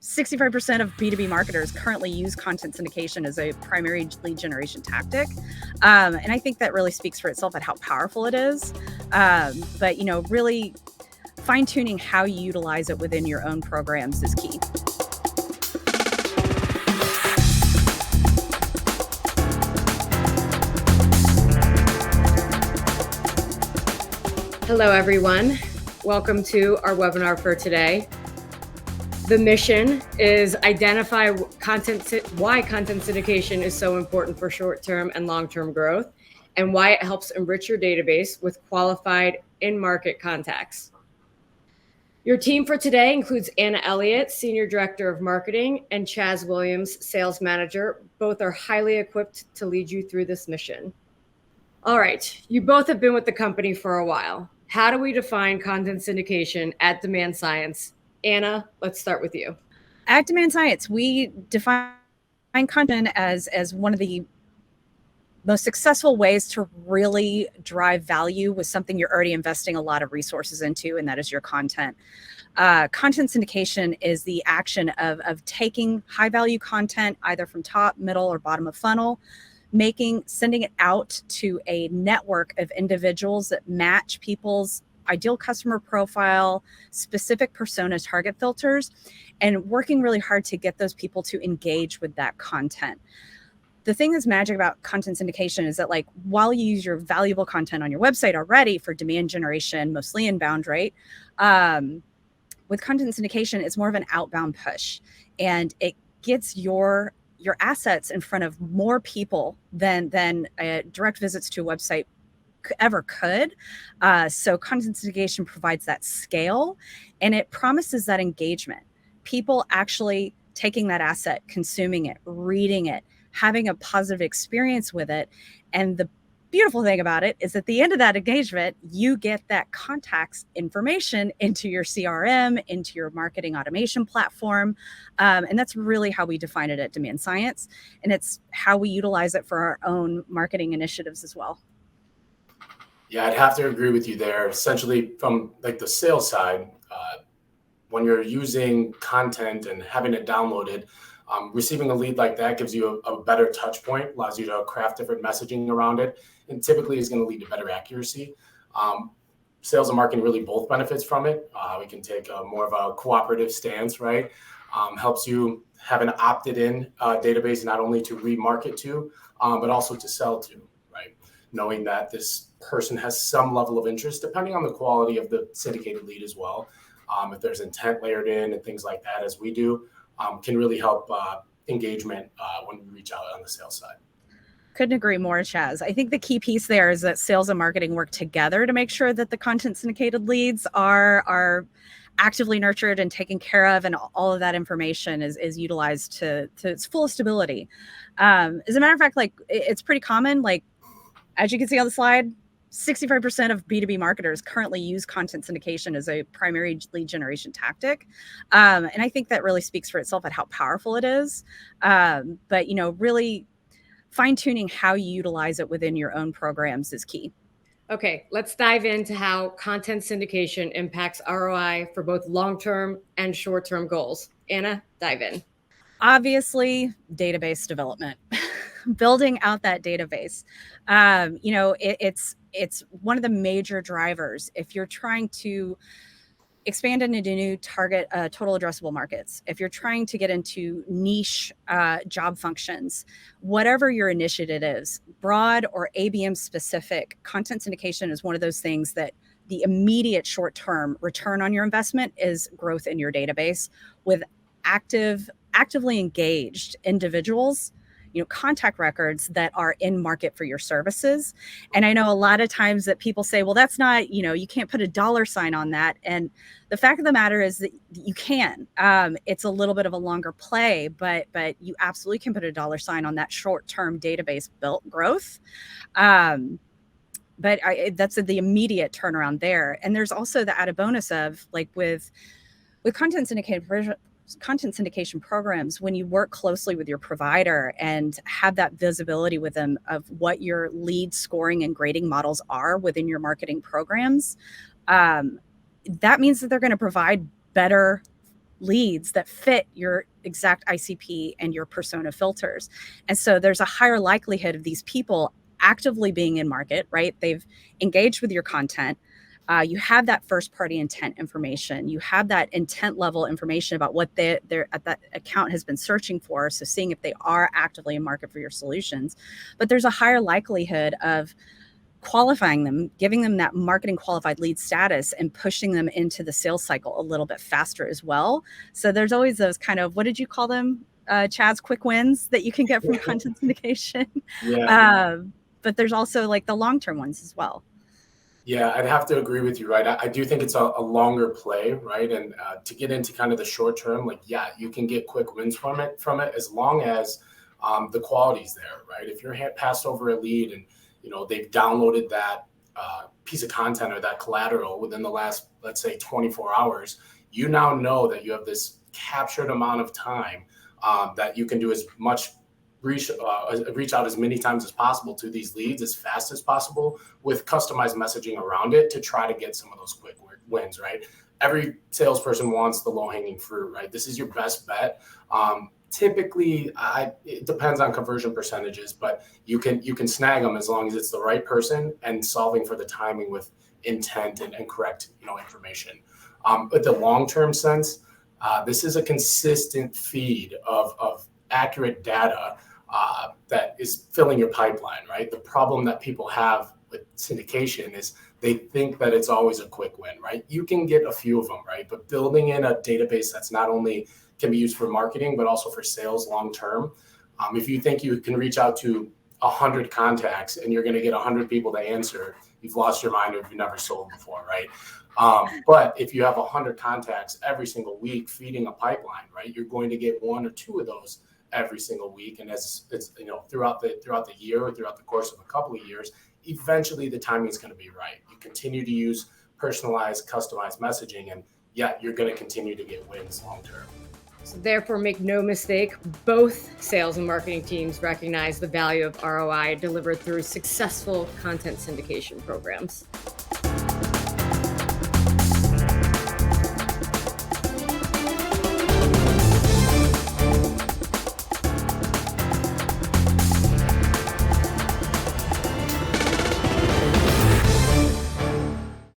65% of B2B marketers currently use content syndication as a primary lead generation tactic. And I think that really speaks for itself at how powerful it is. But, really fine tuning how you utilize it within your own programs is key. Hello, everyone. Welcome to our webinar for today. The mission is identify why content syndication is so important for short-term and long-term growth, and why it helps enrich your database with qualified in-market contacts. Your team for today includes Anna Elliott, Senior Director of Marketing, and Chaz Williams, Sales Manager. Both are highly equipped to lead you through this mission. All right, you both have been with the company for a while. How do we define content syndication at DemandScience? Anna, let's start with you. At DemandScience, we define content as one of the most successful ways to really drive value with something you're already investing a lot of resources into, and that is your content. Content syndication is the action of taking high value content, either from top, middle, or bottom of funnel, sending it out to a network of individuals that match people's ideal customer profile, specific persona target filters, and working really hard to get those people to engage with that content. The thing that's magic about content syndication is that, while you use your valuable content on your website already for demand generation, mostly inbound, right? With content syndication, it's more of an outbound push, and it gets your assets in front of more people than direct visits to a website ever could. So content syndication provides that scale, and it promises that engagement. People actually taking that asset, consuming it, reading it, having a positive experience with it. And the beautiful thing about it is at the end of that engagement, you get that contacts information into your CRM, into your marketing automation platform. And that's really how we define it at DemandScience. And it's how we utilize it for our own marketing initiatives as well. Yeah, I'd have to agree with you there. Essentially, from the sales side, when you're using content and having it downloaded, receiving a lead like that gives you a better touch point, allows you to craft different messaging around it, and typically is going to lead to better accuracy. Sales and marketing really both benefits from it. We can take more of a cooperative stance, right? Helps you have an opted-in database, not only to remarket to, but also to sell to, right? Knowing that this person has some level of interest, depending on the quality of the syndicated lead as well. If there's intent layered in and things like that, as we do, can really help engagement when we reach out on the sales side. Couldn't agree more, Chaz. I think the key piece there is that sales and marketing work together to make sure that the content syndicated leads are actively nurtured and taken care of, and all of that information is utilized to its fullest ability. As a matter of fact, it's pretty common, as you can see on the slide, 65% of B2B marketers currently use content syndication as a primary lead generation tactic. And I think that really speaks for itself at how powerful it is. But, really fine tuning how you utilize it within your own programs is key. Okay, let's dive into how content syndication impacts ROI for both long-term and short-term goals. Anna, dive in. Obviously, database development. Building out that database. It's one of the major drivers if you're trying to expand into new target total addressable markets, if you're trying to get into niche job functions, whatever your initiative is, broad or ABM specific, content syndication is one of those things that the immediate short-term return on your investment is growth in your database with actively engaged individuals, contact records that are in market for your services. And I know a lot of times that people say, well, that's not, you can't put a dollar sign on that. And the fact of the matter is that you can. It's a little bit of a longer play, but you absolutely can put a dollar sign on that short-term database built growth. But that's the immediate turnaround there. And there's also the added bonus of with content syndication programs, when you work closely with your provider and have that visibility with them of what your lead scoring and grading models are within your marketing programs, that means that they're going to provide better leads that fit your exact ICP and your persona filters. And so there's a higher likelihood of these people actively being in market, right? They've engaged with your content. You have that first party intent information. You have that intent level information about what that account has been searching for. So seeing if they are actively in market for your solutions. But there's a higher likelihood of qualifying them, giving them that marketing qualified lead status and pushing them into the sales cycle a little bit faster as well. So there's always those kind of, what did you call them? Chad's quick wins that you can get from content syndication. Yeah. But there's also like the long-term ones as well. Yeah, I'd have to agree with you, right? I do think it's a longer play, right? And to get into kind of the short term, like, yeah, you can get quick wins from it as long as the quality's there, right? If you're passed over a lead and they've downloaded that piece of content or that collateral within the last, let's say, 24 hours, you now know that you have this captured amount of time that you can do as much reach out as many times as possible to these leads as fast as possible with customized messaging around it to try to get some of those quick wins, right? Every salesperson wants the low-hanging fruit, right? This is your best bet. Typically, it depends on conversion percentages, but you can snag them as long as it's the right person and solving for the timing with intent and correct information. But the long-term sense, this is a consistent feed of accurate data that is filling your pipeline, right? The problem that people have with syndication is they think that it's always a quick win, right? You can get a few of them, right? But building in a database that's not only can be used for marketing, but also for sales long-term. If you think you can reach out to 100 contacts and you're going to get 100 people to answer, you've lost your mind or you've never sold before, right? But if you have 100 contacts every single week feeding a pipeline, right, you're going to get 1 or 2 of those every single week. And as it's, throughout the year or throughout the course of a couple of years, eventually the timing is going to be right. You continue to use personalized, customized messaging, and you're going to continue to get wins long-term. So therefore, make no mistake, both sales and marketing teams recognize the value of ROI delivered through successful content syndication programs.